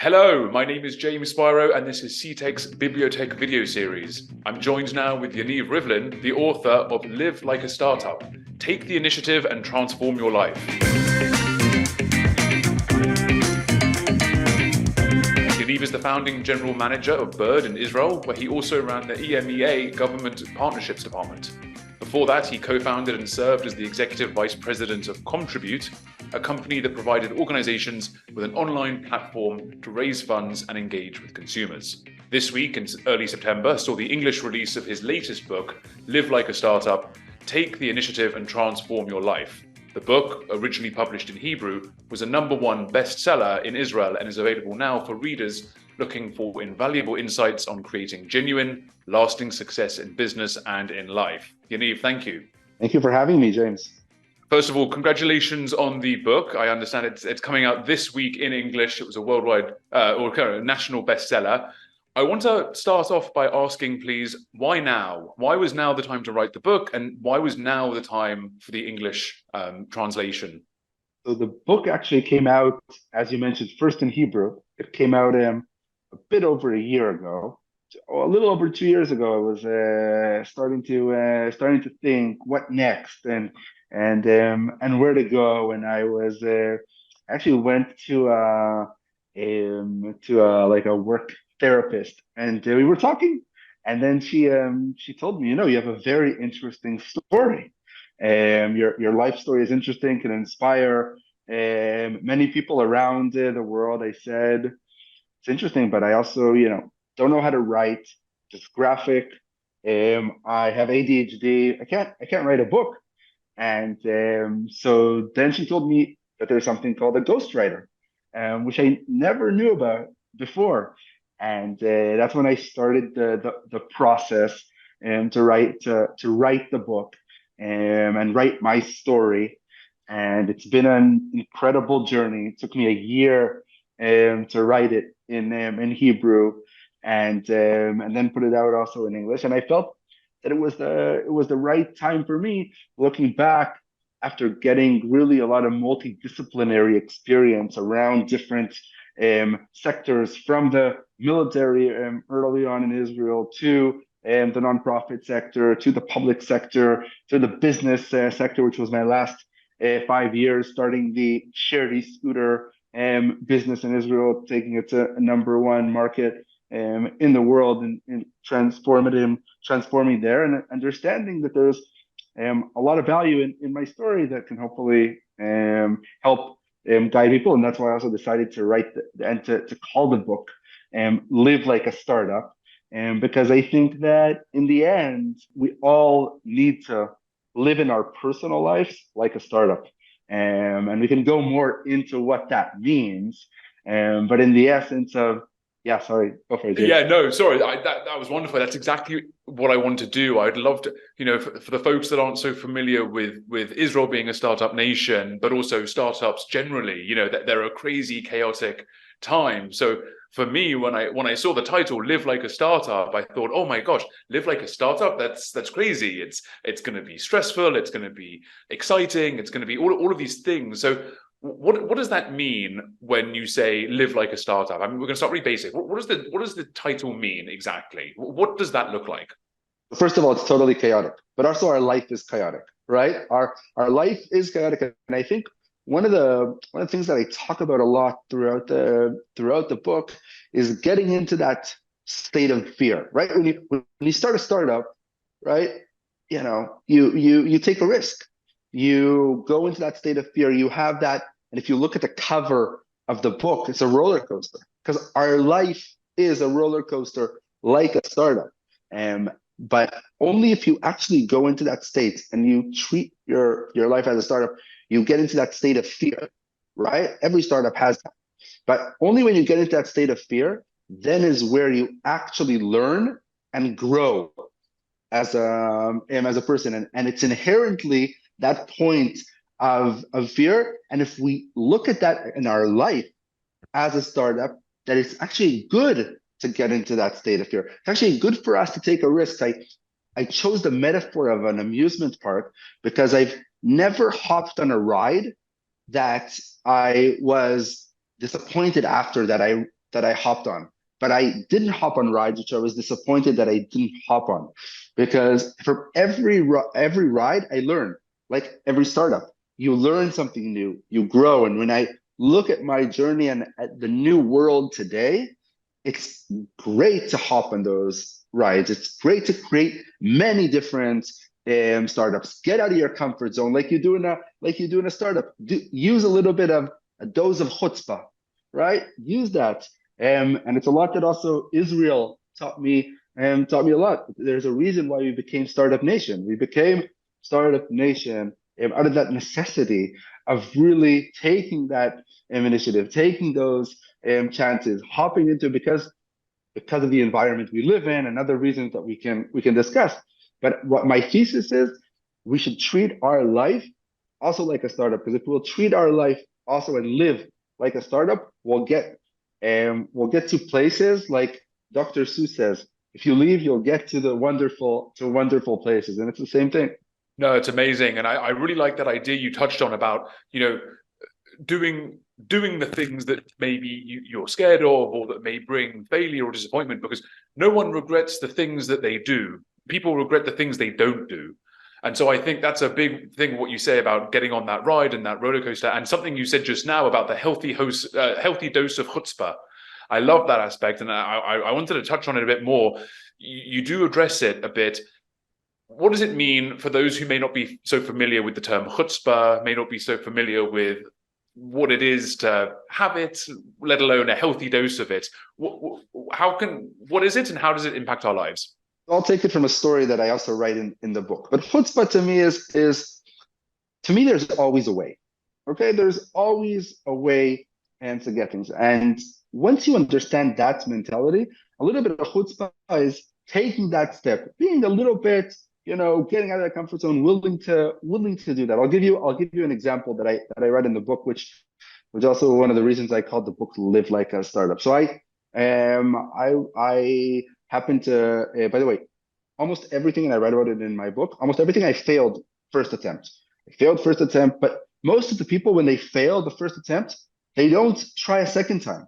Hello, my name is James Spiro, and this is CTech's BiblioTech video series. I'm joined now with Yaniv Rivlin, the author of Live Like a Startup. Take the initiative and transform your life. Yaniv is the founding general manager of Bird in Israel, where he also ran the EMEA Government Partnerships department. Before that, he co-founded and served as the executive vice president of Comtribute, a company that provided organizations with an online platform to raise funds and engage with consumers. This week, in early September, saw the English release of his latest book, Live Like a Startup, Take the Initiative and Transform Your Life. The book, originally published in Hebrew, was a #1 bestseller in Israel and is available now for readers looking for invaluable insights on creating genuine, lasting success in business and in life. Yaniv, thank you. Thank you for having me, James. First of all, congratulations on the book. I understand it's coming out this week in English. It was a worldwide or kind of national bestseller. I want to start off by asking, please, why now? Why was now the time to write the book, and why was now the time for the English translation? So the book actually came out, as you mentioned, first in Hebrew. It came out a bit over a year ago. A little over 2 years ago. I was starting to think what next and where to go. And I was actually went to like a work therapist, and we were talking, and then she told me, you have a very interesting story. Your life story is interesting, can inspire many people around the world. I said, it's interesting, but I also, don't know how to write, just graphic. I have ADHD. I can't write a book. And so then she told me that there's something called a ghostwriter, which I never knew about before. And that's when I started the process to write the book and write my story. And it's been an incredible journey. It took me a year to write it in Hebrew and then put it out also in English. And I felt that it was the right time for me, looking back after getting really a lot of multidisciplinary experience around different sectors, from the military early on in Israel to the nonprofit sector, to the public sector, to the business sector, which was my last 5 years, starting the shared e-scooter business in Israel, taking it to a #1 market in the world, and transforming there, and understanding that there's a lot of value in my story that can hopefully help guide people. And that's why I also decided to write and to call the book Live Like a Startup, because I think that in the end, we all need to live in our personal lives like a startup. And we can go more into what that means. But in the essence of, yeah, sorry, go for it, James. Yeah, no, sorry, that was wonderful. That's exactly what I want to do. I'd love to, for the folks that aren't so familiar with Israel being a startup nation, but also startups generally, that they're a crazy, chaotic time. So for me, when I saw the title "Live Like a Startup," I thought, oh my gosh, live like a startup? That's crazy. It's going to be stressful. It's going to be exciting. It's going to be all of these things. So what does that mean when you say live like a startup? I mean, we're going to start really basic. What does the title mean exactly? What does that look like? First of all, it's totally chaotic, but also our life is chaotic, right? Our life is chaotic, and I think one of the things that I talk about a lot throughout the book is getting into that state of fear, right? When you start a startup, right? You take a risk. You go into that state of fear. You have that, and if you look at the cover of the book, it's a roller coaster, because our life is a roller coaster like a startup. But only if you actually go into that state and you treat your life as a startup, you get into that state of fear, right? Every startup has that. But only when you get into that state of fear, then is where you actually learn and grow as a person. And it's inherently that point of fear. And if we look at that in our life as a startup, that it's actually good to get into that state of fear. It's actually good for us to take a risk. I chose the metaphor of an amusement park because I've never hopped on a ride that I was disappointed after, that I that I hopped on. But I didn't hop on rides, which I was disappointed that I didn't hop on, because for every ride I learned, like every startup, you learn something new, you grow. And when I look at my journey and at the new world today, it's great to hop on those rides. It's great to create many different startups. Get out of your comfort zone, like you do in a startup. Use a little bit of a dose of chutzpah, right? Use that, and it's a lot that also Israel taught me a lot. There's a reason why we became Startup Nation. We became Startup Nation out of that necessity of really taking that initiative, taking those chances, hopping into it because of the environment we live in, and other reasons that we can discuss. But what my thesis is, we should treat our life also like a startup. Because if we'll treat our life also and live like a startup, we'll get to places like Dr. Seuss says. If you leave, you'll get to wonderful places, and it's the same thing. No, it's amazing, and I really like that idea you touched on about doing the things that maybe you're scared of, or that may bring failure or disappointment, because no one regrets the things that they do. People regret the things they don't do. And so I think that's a big thing, what you say about getting on that ride and that roller coaster, and something you said just now about the healthy dose of chutzpah. I love that aspect, and I wanted to touch on it a bit more. You do address it a bit. What does it mean for those who may not be so familiar with the term chutzpah, may not be so familiar with what it is to have it, let alone a healthy dose of it? What is it, and how does it impact our lives? I'll take it from a story that I also write in the book. But chutzpah to me is to me, there's always a way. Okay, there's always a way and to get things. And once you understand that mentality, a little bit of chutzpah is taking that step, being a little bit, getting out of that comfort zone, willing to do that. I'll give you an example that I read in the book, which was also one of the reasons I called the book "Live Like a Startup." So I happen to, by the way, almost everything, and I write about it in my book, almost everything I failed first attempt. I failed first attempt, but most of the people, when they fail the first attempt, they don't try a second time.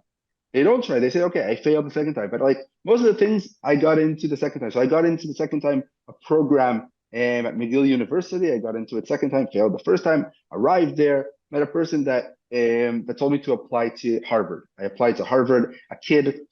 They don't try. They say, okay, I failed the second time. But like most of the things, I got into the second time. So I got into the second time a program at McGill University. I got into it second time, failed the first time, arrived there, met a person that told me to apply to Harvard. I applied to Harvard. A kid,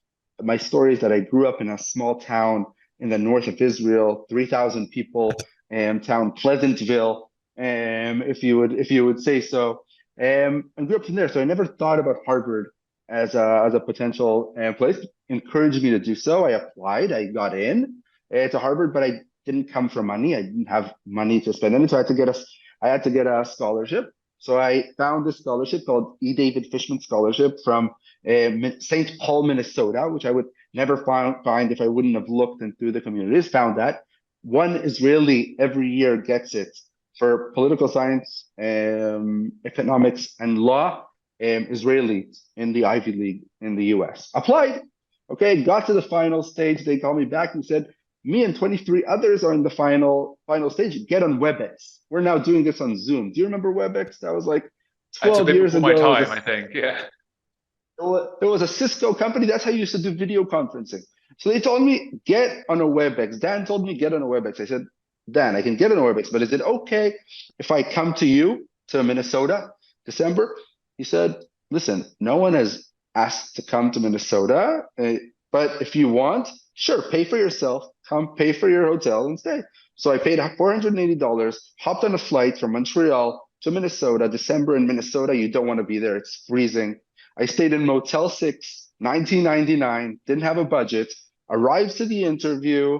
my story is that I grew up in a small town in the north of Israel, 3,000 people, town Pleasantville, if you would say so, and grew up from there. So I never thought about Harvard as a potential place. Encouraged me to do so. I applied. I got in to Harvard, but I didn't come for money. I didn't have money to spend on it, so I had to get a scholarship. So I found this scholarship called E. David Fishman Scholarship from St. Paul, Minnesota, which I would never find if I wouldn't have looked and through the communities. Found that one Israeli every year gets it for political science, economics, and law. Israelis in the Ivy League in the US. Applied, okay, got to the final stage. They called me back and said, me and 23 others are in the final stage. Get on WebEx. We're now doing this on Zoom. Do you remember WebEx? That was like 12 years ago. That's a bit before my time, I think, yeah. It was a Cisco company. That's how you used to do video conferencing. So they told me, get on a WebEx. Dan told me, get on a WebEx. I said, Dan, I can get on a WebEx, but is it okay if I come to you to Minnesota, December? He said, listen, no one has asked to come to Minnesota, but if you want, sure, pay for yourself, come pay for your hotel and stay. So I paid $480, hopped on a flight from Montreal to Minnesota. December in Minnesota, you don't want to be there. It's freezing. I stayed in Motel 6, $19.99, didn't have a budget, arrived to the interview,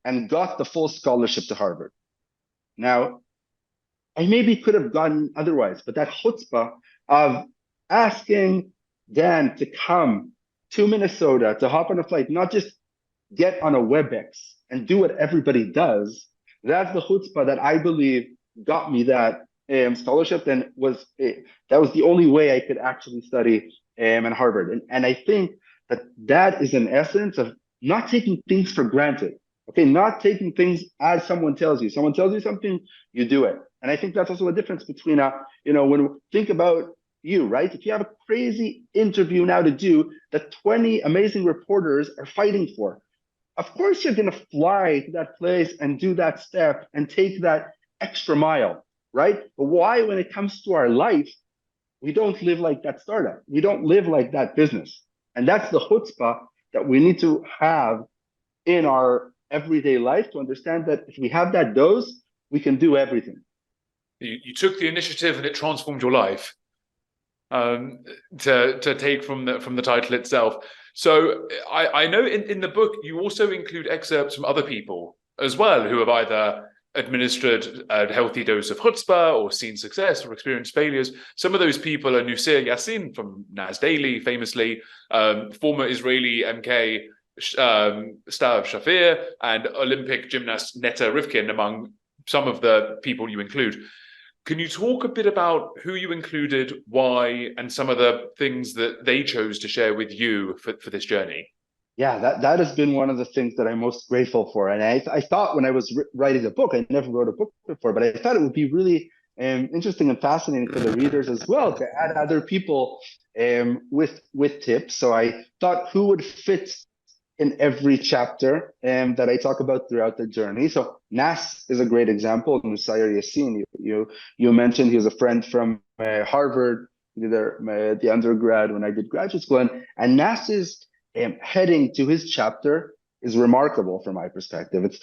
and got the full scholarship to Harvard. Now, I maybe could have gotten otherwise, but that chutzpah of asking Dan to come to Minnesota, to hop on a flight, not just get on a WebEx and do what everybody does, that's the chutzpah that I believe got me that scholarship, and that was the only way I could actually study at Harvard. And I think that is an essence of not taking things for granted. Okay, not taking things as someone tells you. Someone tells you something, you do it. And I think that's also a difference between when we think about you, right? If you have a crazy interview now to do that 20 amazing reporters are fighting for, of course you're going to fly to that place and do that step and take that extra mile, right? But why, when it comes to our life, we don't live like that startup? We don't live like that business. And that's the chutzpah that we need to have in our everyday life to understand that if we have that dose, we can do everything. You took the initiative and it transformed your life. To take from the title itself. So I know in the book you also include excerpts from other people as well who have either administered a healthy dose of chutzpah or seen success or experienced failures. Some of those people are Nusir Yassin from Nas Daily, famously, former Israeli MK Stav Shafir, and Olympic gymnast Netta Rivkin, among some of the people you include. Can you talk a bit about who you included, why, and some of the things that they chose to share with you for this journey? Yeah, that has been one of the things that I'm most grateful for. And I thought when I was writing the book, I never wrote a book before, but I thought it would be really interesting and fascinating for the readers as well to add other people with tips. So I thought who would fit in every chapter that I talk about throughout the journey. So Nas is a great example. Nusayr Yassin, you mentioned he was a friend from Harvard, the undergrad when I did graduate school, and Nas's heading to his chapter is remarkable from my perspective.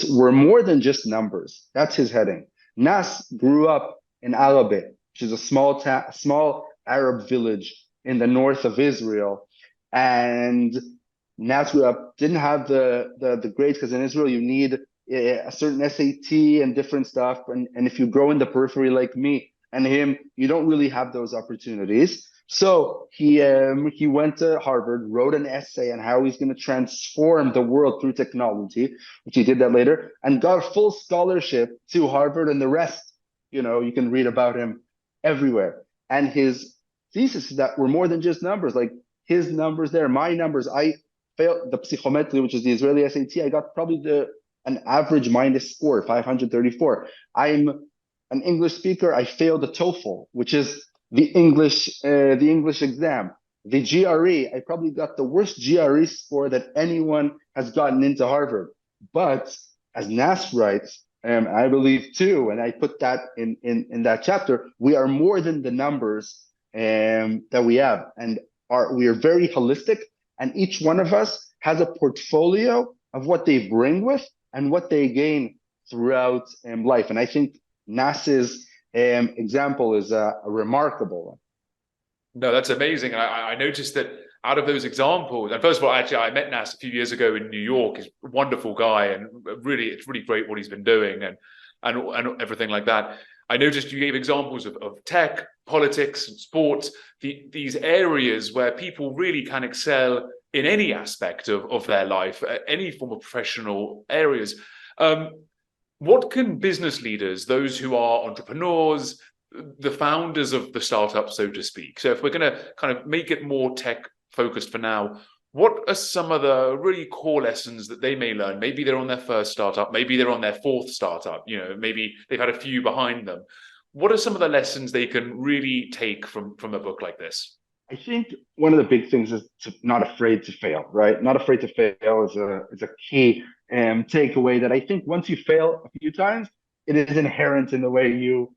We're more than just numbers. That's his heading. Nas grew up in Arabe, which is a small Arab village in the north of Israel, and Nas grew up, didn't have the grades, because in Israel you need a certain SAT and different stuff, and if you grow in the periphery like me and him, you don't really have those opportunities. So he went to Harvard, wrote an essay on how he's going to transform the world through technology, which he did that later, and got a full scholarship to Harvard, and the rest, you can read about him everywhere. And his thesis is that we're more than just numbers. Like his numbers there, my numbers, I failed the psychometry, which is the Israeli SAT. I got probably an average minus score, 534. I'm an English speaker. I failed the TOEFL, which is the English exam. The GRE, I probably got the worst GRE score that anyone has gotten into Harvard. But as Nas writes, I believe too, and I put that in that chapter, we are more than the numbers that we have, and we are very holistic. And each one of us has a portfolio of what they bring with and what they gain throughout life. And I think Nas's example is a remarkable one. No, that's amazing. And I noticed that out of those examples, and first of all, actually, I met Nas a few years ago in New York. He's a wonderful guy, and it's really great what he's been doing and everything like that. I noticed you gave examples of tech, politics, and sports, these areas where people really can excel in any aspect of their life, any form of professional areas. What can business leaders, those who are entrepreneurs, the founders of the startup, so to speak, so if we're going to kind of make it more tech focused for now, what are some of the really core lessons that they may learn? Maybe they're on their first startup, maybe they're on their fourth startup, maybe they've had a few behind them. What are some of the lessons they can really take from a book like this? I think one of the big things is not afraid to fail, right? Not afraid to fail is a key takeaway that I think once you fail a few times, it is inherent in the way you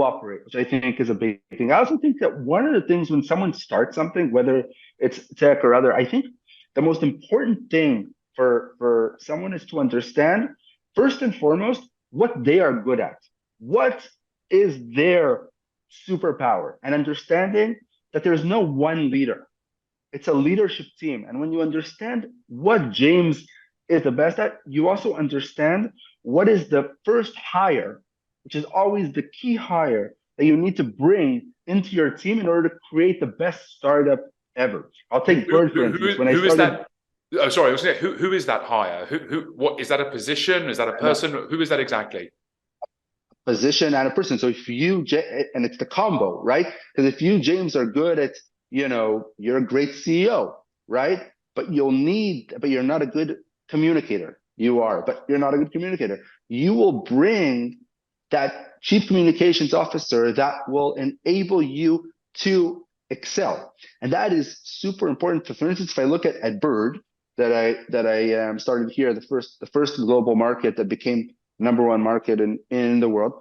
operate, which I think is a big thing. I also think that one of the things when someone starts something, whether it's tech or other, I think the most important thing for someone is to understand, first and foremost, what they are good at. What is their superpower? And understanding that there's no one leader. It's a leadership team. And when you understand what James is the best at, you also understand what is the first hire, which is always the key hire that you need to bring into your team in order to create the best startup ever. I'll take Bird, for instance. When I started, is that? Oh, sorry, I was saying, who is that hire? What is that, a position? Is that a person? Who is that exactly? Position and a person. So if you, and it's the combo, right? Because if you, James, are good at, you're a great CEO, right? But you're not a good communicator. You are, but you're not a good communicator. You will bring that chief communications officer that will enable you to excel. And that is super important. For instance, if I look at Bird, that I started here, the first global market that became number one market in the world,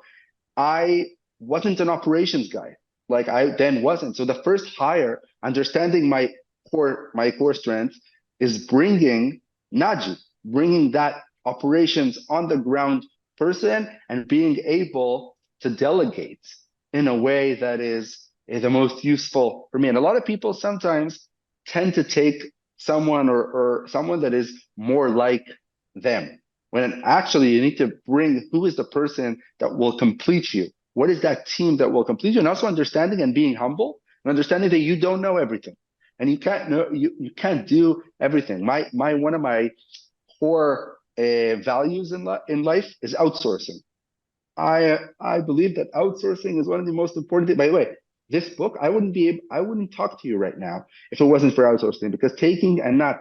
I wasn't an operations guy. Like I then wasn't. So the first hire, understanding my core strength, is bringing Naji, bringing that operations on the ground person and being able to delegate in a way that is the most useful for me. And a lot of people sometimes tend to take someone or someone that is more like them, when actually you need to bring who is the person that will complete you. What is that team that will complete you? And also understanding and being humble and understanding that you don't know everything. And you can't know, you can't do everything. One of my core values in life is outsourcing. I believe that outsourcing is one of the most important things. By the way, this book, I wouldn't talk to you right now if it wasn't for outsourcing, because taking Anat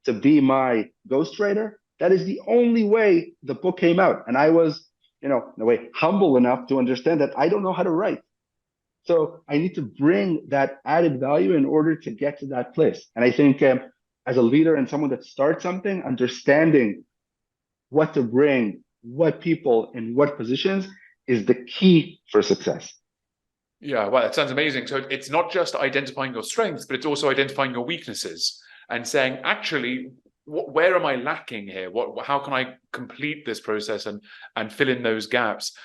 to be my ghostwriter, that is the only way the book came out. And I was, in a way, humble enough to understand that I don't know how to write. So I need to bring that added value in order to get to that place. And I think as a leader and someone that starts something, understanding what to bring, what people in what positions is the key for success. Yeah, well, that sounds amazing. So it's not just identifying your strengths, but it's also identifying your weaknesses and saying, actually, where am I lacking here? How can I complete this process and fill in those gaps?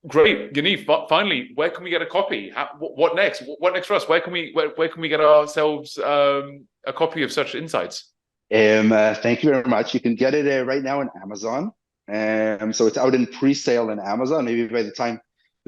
Great, Yaniv. Finally, where can we get a copy? What next? What next for us? Where can we get ourselves a copy of such insights? Thank you very much. You can get it right now on Amazon. So it's out in pre-sale in Amazon. Maybe by the time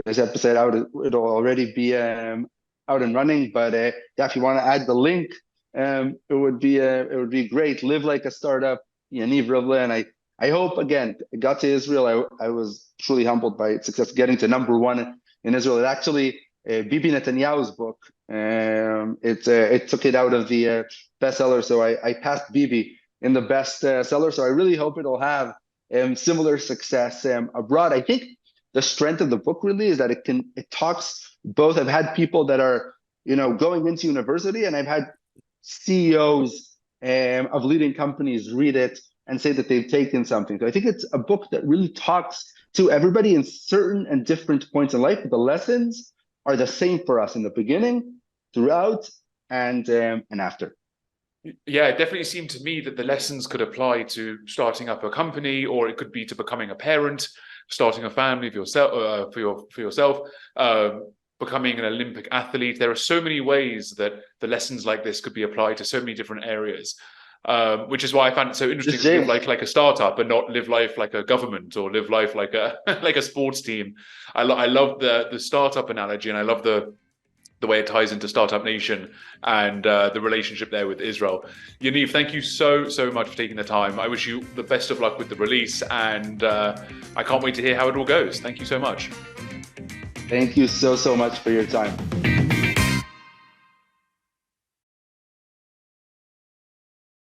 this episode out, it'll already be out and running. But yeah, if you want to add the link, it would be great. Live like a startup, Yaniv Rivlin. I hope, again, it got to Israel. I was truly humbled by its success, getting to number one in Israel. It actually, Bibi Netanyahu's book, it took it out of the bestseller. So I passed Bibi in the bestseller. So I really hope it'll have similar success abroad. I think the strength of the book really is that it talks both. I've had people that are, going into university, and I've had CEOs of leading companies read it and say that they've taken something. So I think it's a book that really talks to everybody in certain and different points in life. But the lessons are the same for us in the beginning, throughout, and after. Yeah, it definitely seemed to me that the lessons could apply to starting up a company, or it could be to becoming a parent, starting a family for yourself, becoming an Olympic athlete. There are so many ways that the lessons like this could be applied to so many different areas. Which is why I found it so interesting to live like a startup and not live life like a government or live life like a like a sports team. I love the startup analogy, and I love the way it ties into Startup Nation and the relationship there with Israel. Yaniv, thank you so much for taking the time. I wish you the best of luck with the release, and I can't wait to hear how it all goes. Thank you so much. Thank you so much for your time.